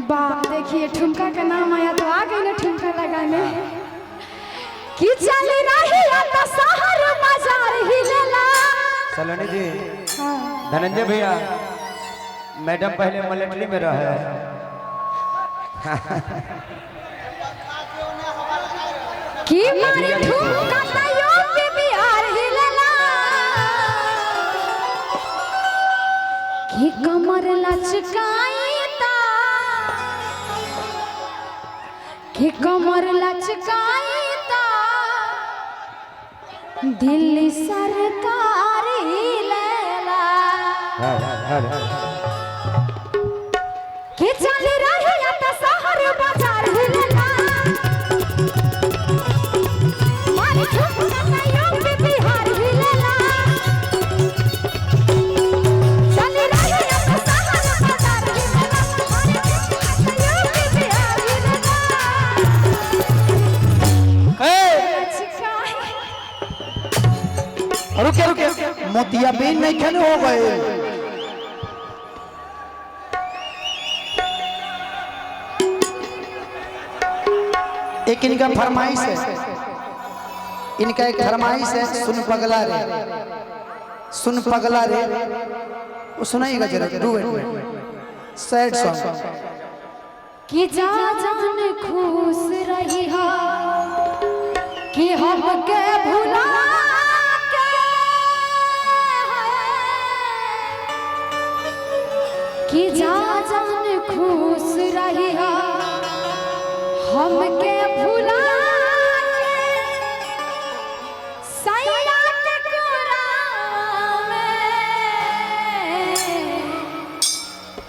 बाप देखिए ठुमका का नाम आया तो आ गई ना ठुमका लगाने कि चल रही तो शहर बाजार हिलेला। सलोनी जी, धनंजय भैया, मैडम पहले मिलिट्री में रहे। कि मारी ठुमका तायो पे बिहार हिलेला कि कमर लचकाई ता कि कमर लचकाई ता दिल्ली सरकार हिलेला कि चल रही तो शहर बाजार हिलेला। मारी ठुमका तायो पे बिहार हिलेला चल रही तो शहर बाजार हिलेला। मारी ठुमका तायो पे बिहार हिलेला। रुके रुके मोतियाबिंद नहीं खेले हो गए। एक इनका फरमाइश है, इनका एक फरमाइश है, सुन पगला रे, सुन पगला रे, वो सुनाइएगा जरा, सैड सॉन्ग। कि जा जान खुश रही हा कि हमके भुला के कि जा जान खुश रही हा हमके भुला के सैया के कोरा में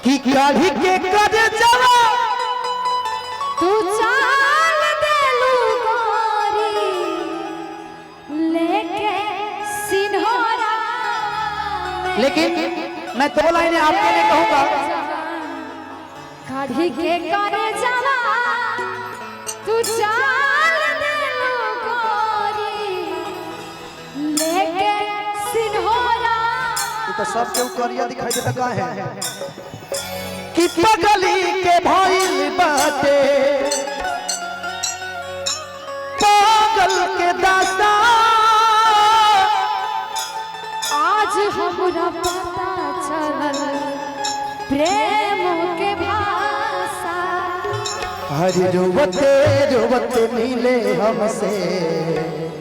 कि काढ़ी के कर जावा तू चाल देलू गोरी लेके सिन्होरा में। लेकिन मैं दो लाइनें आपके लिए कहूंगा। काढ़ी के कर जावा तू चाल देलू गोरी लेके सिन्होरा। ये तो सब केहू करिया दिखाई देता का है कि पगली के भइल बाटे पागल के दास्ता। आज हमरा पता चलल प्रेम के भाषा। हरि रोवते रोवते मिले हमसे